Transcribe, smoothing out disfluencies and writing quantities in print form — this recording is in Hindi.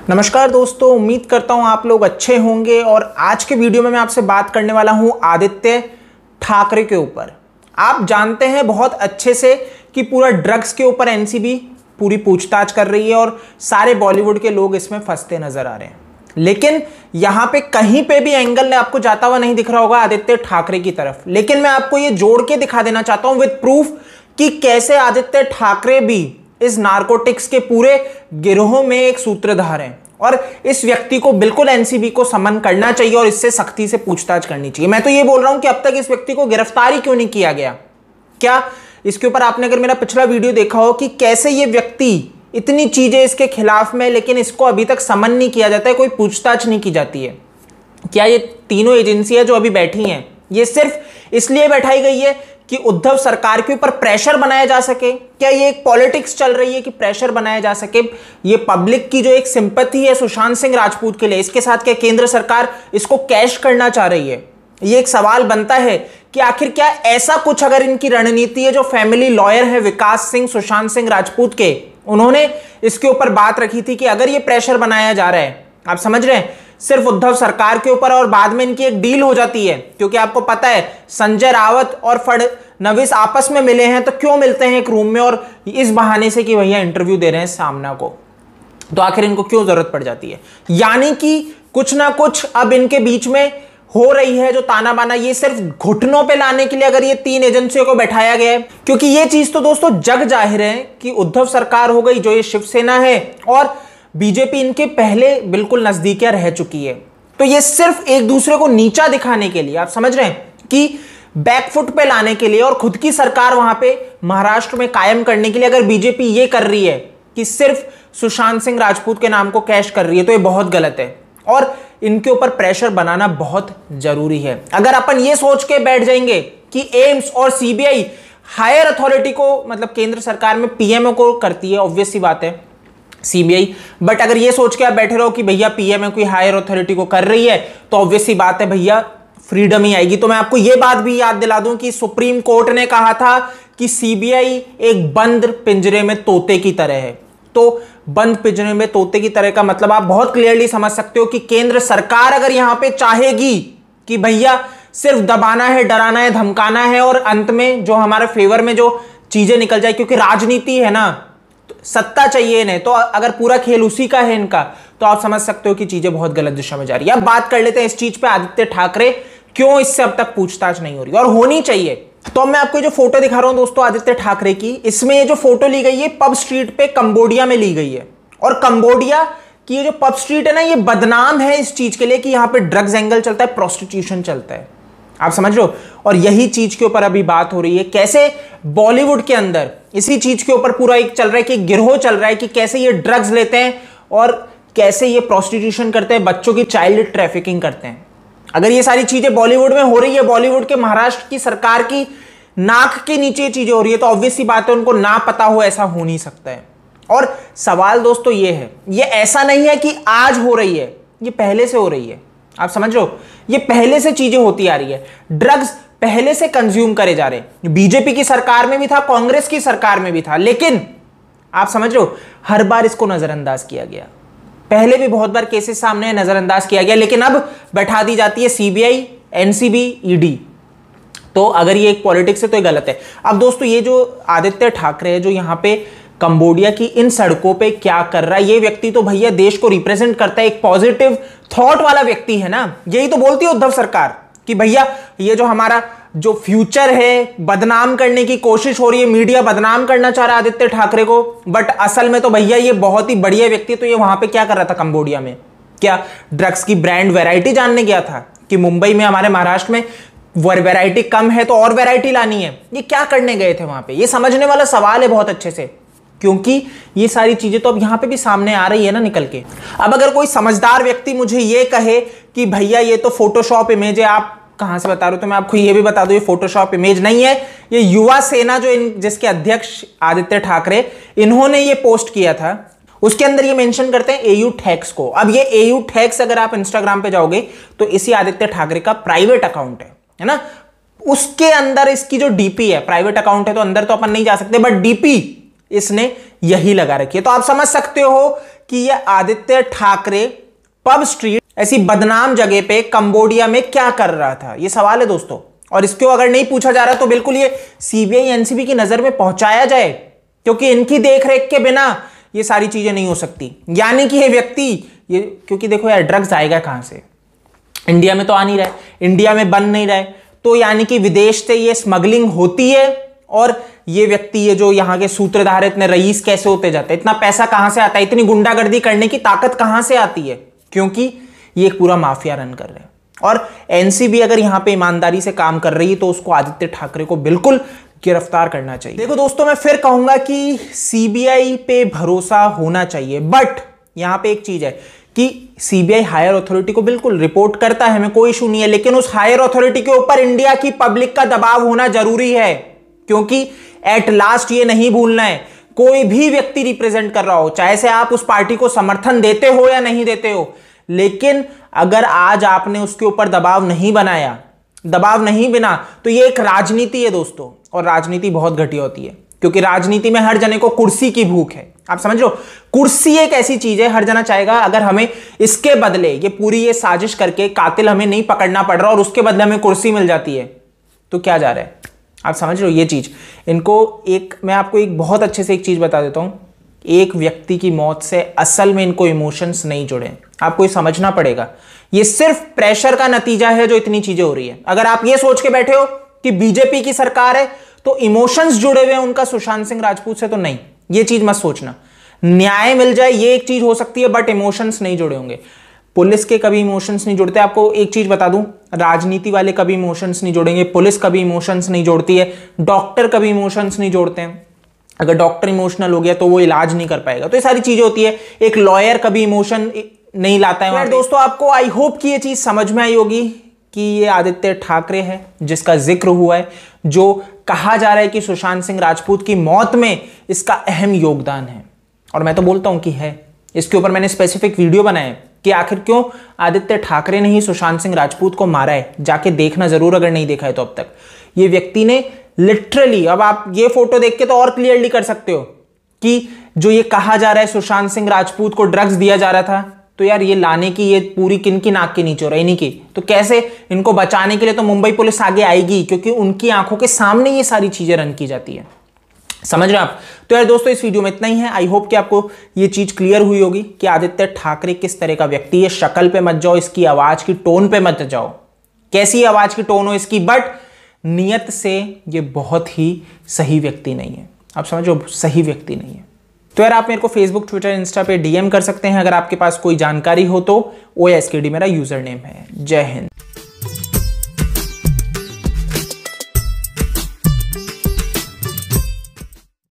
नमस्कार दोस्तों, उम्मीद करता हूं आप लोग अच्छे होंगे। और आज के वीडियो में मैं आपसे बात करने वाला हूं आदित्य ठाकरे के ऊपर। आप जानते हैं बहुत अच्छे से कि पूरा ड्रग्स के ऊपर एनसीबी पूरी पूछताछ कर रही है और सारे बॉलीवुड के लोग इसमें फंसते नजर आ रहे हैं। लेकिन यहां पे कहीं पे भी एंगल आपको जाता हुआ नहीं दिख रहा होगा आदित्य ठाकरे की तरफ। लेकिन मैं आपको ये जोड़ के दिखा देना चाहता हूं विद प्रूफ कि कैसे आदित्य ठाकरे भी इस नारकोटिक्स के पूरे गिरोह में एक सूत्रधार हैं और इस व्यक्ति को बिल्कुल एनसीबी को समन करना चाहिए और इससे सख्ती से पूछताछ करनी चाहिए। मैं तो ये बोल रहा हूं कि अब तक इस व्यक्ति को गिरफ्तार ही क्यों नहीं किया गया। क्या इसके ऊपर आपने अगर मेरा पिछला वीडियो देखा हो कि कैसे ये व्यक्ति इतनी चीजें इसके खिलाफ में, लेकिन इसको अभी तक समन नहीं किया जाता है, कोई पूछताछ नहीं की जाती है। क्या ये तीनों एजेंसियां जो अभी बैठी हैं ये सिर्फ इसलिए बैठाई गई है कि उद्धव सरकार के ऊपर प्रेशर बनाया जा सके? क्या ये एक पॉलिटिक्स चल रही है कि प्रेशर बनाया जा सके? ये पब्लिक की जो एक सिंपैथी है सुशांत सिंह राजपूत के लिए, इसके साथ क्या केंद्र सरकार इसको कैश करना चाह रही है? ये एक सवाल बनता है कि आखिर क्या ऐसा कुछ अगर इनकी रणनीति है? जो फैमिली लॉयर है विकास सिंह सुशांत सिंह राजपूत के, उन्होंने इसके ऊपर बात रखी थी कि अगर ये प्रेशर बनाया जा रहा है, आप समझ रहे हैं, सिर्फ उद्धव सरकार के ऊपर, और बाद में इनकी एक डील हो जाती है। क्योंकि आपको पता है संजय रावत और फडणवीस आपस में मिले हैं, तो क्यों मिलते हैं एक रूम में और इस बहाने से कि भैया इंटरव्यू दे रहे हैं सामना को, तो आखिर इनको क्यों जरूरत पड़ जाती है? यानी कि कुछ ना कुछ अब इनके बीच में हो रही है जो ताना बाना, ये सिर्फ घुटनों पे लाने के लिए अगर ये तीन एजेंसियों को बैठाया गया है। क्योंकि ये चीज तो दोस्तों जग जाहिर है कि उद्धव सरकार हो गई, जो ये शिवसेना है, और बीजेपी इनके पहले बिल्कुल नजदीकियां रह चुकी है। तो ये सिर्फ एक दूसरे को नीचा दिखाने के लिए, आप समझ रहे हैं, कि बैकफुट पे लाने के लिए और खुद की सरकार वहां पे महाराष्ट्र में कायम करने के लिए अगर बीजेपी ये कर रही है कि सिर्फ सुशांत सिंह राजपूत के नाम को कैश कर रही है, तो ये बहुत गलत है और इनके ऊपर प्रेशर बनाना बहुत जरूरी है। अगर अपन ये सोच के बैठ जाएंगे कि एम्स और सीबीआई हायर अथॉरिटी को, मतलब केंद्र सरकार में पीएमओ को करती है, ऑब्वियस सी बात है सीबीआई, बट अगर ये सोच के आप बैठे रहो कि भैया पीएमओ कोई हायर अथॉरिटी को कर रही है, तो ऑब्वियस सी बात है भैया फ्रीडम ही आएगी। तो मैं आपको ये बात भी याद दिला दूं कि सुप्रीम कोर्ट ने कहा था कि सीबीआई एक बंद पिंजरे में तोते की तरह है। तो बंद पिंजरे में तोते की तरह का मतलब आप बहुत क्लियरली समझ सकते हो कि केंद्र सरकार अगर यहां पे चाहेगी कि भैया सिर्फ दबाना है, डराना है, धमकाना है और अंत में जो हमारे फेवर में जो चीजें निकल जाए, क्योंकि राजनीति है ना, तो सत्ता चाहिए इन्हें, तो अगर पूरा खेल उसी का है इनका, तो आप समझ सकते हो कि चीजें बहुत गलत दिशा में जा रही है। अब बात कर लेते हैं इस चीज पे, आदित्य ठाकरे क्यों इससे अब तक पूछताछ नहीं हो रही और होनी चाहिए। तो अब मैं आपको जो फोटो दिखा रहा हूं दोस्तों आदित्य ठाकरे की, इसमें ये जो फोटो ली गई है पब स्ट्रीट पे कंबोडिया में ली गई है। और कंबोडिया की ये जो पब स्ट्रीट है ना, ये बदनाम है इस चीज के लिए कि यहां पे ड्रग्स एंगल चलता है, प्रोस्टिट्यूशन चलता है, आप समझ रहे हो। और यही चीज के ऊपर अभी बात हो रही है, कैसे बॉलीवुड के अंदर इसी चीज के ऊपर पूरा एक चल रहा है कि गिरोह चल रहा है कि कैसे ये ड्रग्स लेते हैं और कैसे ये प्रोस्टिट्यूशन करते हैं, बच्चों की चाइल्ड ट्रैफिकिंग करते हैं। अगर ये सारी चीजें बॉलीवुड में हो रही है, बॉलीवुड के महाराष्ट्र की सरकार की नाक के नीचे चीजें हो रही है, तो ऑब्वियस सी बात है उनको ना पता हो ऐसा हो नहीं सकता है। और सवाल दोस्तों ये है, ये ऐसा नहीं है कि आज हो रही है, ये पहले से हो रही है, आप समझ रहे हो, ये पहले से चीजें होती आ रही है। ड्रग्स पहले से कंज्यूम करे जा रहे हैं, बीजेपी की सरकार में भी था, कांग्रेस की सरकार में भी था, लेकिन आप समझ रहे हो हर बार इसको नजरअंदाज किया गया। पहले भी बहुत बार केसेस सामने नजरअंदाज किया गया, लेकिन अब बैठा दी जाती है सीबीआई, एनसीबी, ईडी। तो अगर ये एक पॉलिटिक्स है तो ये गलत है। अब दोस्तों ये जो आदित्य ठाकरे है जो यहां पे कंबोडिया की इन सड़कों पे क्या कर रहा है, ये व्यक्ति तो भैया देश को रिप्रेजेंट करता है, एक पॉजिटिव थॉट वाला व्यक्ति है ना। यही तो बोलती है उद्धव सरकार कि भैया ये जो हमारा जो फ्यूचर है बदनाम करने की कोशिश हो रही है, मीडिया बदनाम करना चाह रहा है आदित्य ठाकरे को, बट असल में तो भैया ये बहुत ही बढ़िया व्यक्ति। तो ये वहां पे क्या कर रहा था कंबोडिया में? क्या ड्रग्स की ब्रांड वैरायटी जानने गया था कि मुंबई में, हमारे महाराष्ट्र में वैरायटी कम है तो और वैरायटी लानी है? ये क्या करने गए थे वहां पे? ये समझने वाला सवाल है बहुत अच्छे से, क्योंकि ये सारी चीजें तो अब यहां पे भी सामने आ रही है ना निकल के। अब अगर कोई समझदार व्यक्ति मुझे ये कहे कि भैया ये तो फोटोशॉप इमेज है, आप कहां से बता रहे हो, तो मैं आपको ये भी बता दूं ये फोटोशॉप इमेज नहीं है। ये युवा सेना जो जिसके अध्यक्ष आदित्य ठाकरे, इन्होंने ये पोस्ट किया था, उसके अंदर ये मेंशन करते हैं एयू टैक्स को। अब ये एयू टैक्स अगर आप इंस्टाग्राम पे जाओगे तो इसी आदित्य ठाकरे का प्राइवेट अकाउंट है ना। उसके अंदर इसकी जो डीपी है, प्राइवेट अकाउंट है तो अंदर तो अपन नहीं जा सकते, बट डीपी इसने यही लगा रखी है। तो आप समझ सकते हो कि ये आदित्य ठाकरे पब स्ट्रीट ऐसी बदनाम जगह पे कंबोडिया में क्या कर रहा था, ये सवाल है दोस्तों। और इसको अगर नहीं पूछा जा रहा तो बिल्कुल ये सीबीआई एनसीबी की नजर में पहुंचाया जाए, क्योंकि इनकी देखरेख के बिना ये सारी चीजें नहीं हो सकती। यानी कि ये व्यक्ति ये, क्योंकि देखो यार ड्रग्स आएगा कहां से, इंडिया में तो आ नहीं रहा है, इंडिया में बन नहीं रहा है, तो यानी कि विदेश से ये स्मगलिंग होती है। और ये व्यक्ति ये जो यहाँ के सूत्रधार इतने रईस कैसे होते जाते हैं, इतना पैसा कहां से आता है, इतनी गुंडागर्दी करने की ताकत कहां से आती है, क्योंकि ये एक पूरा माफिया रन कर रहे हैं। और एनसीबी अगर यहां पे ईमानदारी से काम कर रही है तो उसको आदित्य ठाकरे को बिल्कुल गिरफ्तार करना चाहिए। देखो दोस्तों, मैं फिर कहूंगा कि सीबीआई पे भरोसा होना चाहिए, बट यहां पे एक चीज है कि सीबीआई हायर अथॉरिटी को बिल्कुल रिपोर्ट करता है, हमें कोई इशू नहीं है, लेकिन उस हायर अथॉरिटी के ऊपर इंडिया की पब्लिक का दबाव होना जरूरी है। क्योंकि एट लास्ट ये नहीं भूलना है, कोई भी व्यक्ति रिप्रेजेंट कर रहा हो, चाहे से आप उस पार्टी को समर्थन देते हो या नहीं देते हो, लेकिन अगर आज आपने उसके ऊपर दबाव नहीं बनाया, दबाव नहीं बिना, तो ये एक राजनीति है दोस्तों। और राजनीति बहुत घटिया होती है, क्योंकि राजनीति में हर जने को कुर्सी की भूख है। आप समझ लो, कुर्सी एक ऐसी चीज है, हर जना चाहेगा अगर हमें इसके बदले ये पूरी ये साजिश करके कातिल हमें नहीं पकड़ना पड़ रहा और उसके बदले हमें कुर्सी मिल जाती है, तो क्या जा रहा है। आप समझ लो ये चीज। इनको एक, मैं आपको एक बहुत अच्छे से एक चीज बता देता हूं, एक व्यक्ति की मौत से असल में इनको इमोशंस नहीं जुड़े, आपको ये समझना पड़ेगा। ये सिर्फ प्रेशर का नतीजा है जो इतनी चीजें हो रही है। अगर आप ये सोच के बैठे हो कि बीजेपी की सरकार है तो इमोशंस जुड़े हुए हैं उनका सुशांत सिंह राजपूत से, तो नहीं, ये चीज मत सोचना। न्याय मिल जाए ये एक चीज हो सकती है, बट इमोशंस नहीं जुड़े होंगे। पुलिस के कभी इमोशंस नहीं जुड़ते। आपको एक चीज बता दूं, राजनीति वाले कभी इमोशंस नहीं जोड़ेंगे, पुलिस कभी इमोशंस नहीं जोड़ती है, डॉक्टर कभी इमोशंस नहीं जोड़ते हैं। अगर डॉक्टर इमोशनल हो गया तो वो इलाज नहीं कर पाएगा, तो ये सारी चीजें होती है। एक लॉयर कभी इमोशन नहीं लाता है। तो दोस्तों, आपको आई होप कि ये चीज समझ में आई होगी कि ये आदित्य ठाकरे है जिसका जिक्र हुआ है, जो कहा जा रहा है कि सुशांत सिंह राजपूत की मौत में इसका अहम योगदान है। और मैं तो बोलता हूं कि है। इसके ऊपर मैंने स्पेसिफिक वीडियो बनाए कि आखिर क्यों आदित्य ठाकरे ने ही सुशांत सिंह राजपूत को मारा है। जाके देखना जरूर अगर नहीं देखा है तो अब तक। ये व्यक्ति ने लिटरली, अब आप ये फोटो देख के तो और क्लियरली कर सकते हो कि जो ये कहा जा रहा है सुशांत सिंह राजपूत को ड्रग्स दिया जा रहा था, तो यार ये लाने की ये पूरी किनकी नाक के नीचे हो रहा है, इन्हीं की। तो कैसे इनको बचाने के लिए तो मुंबई पुलिस आगे आएगी, क्योंकि उनकी आंखों के सामने ये सारी चीजें रन की जाती है। समझ रहे आप। तो यार दोस्तों, इस वीडियो में इतना ही है। आई होप कि आपको ये चीज क्लियर हुई होगी कि आदित्य ठाकरे किस तरह का व्यक्ति है। शक्ल पे मत जाओ, इसकी आवाज की टोन पे मत जाओ, कैसी आवाज की टोन हो इसकी, बट नियत से ये बहुत ही सही व्यक्ति नहीं है। आप समझो, सही व्यक्ति नहीं है। तो यार आप मेरे को फेसबुक, ट्विटर, इंस्टा पे डीएम कर सकते हैं अगर आपके पास कोई जानकारी हो तो। OSKD मेरा यूजर नेम है। जय हिंद।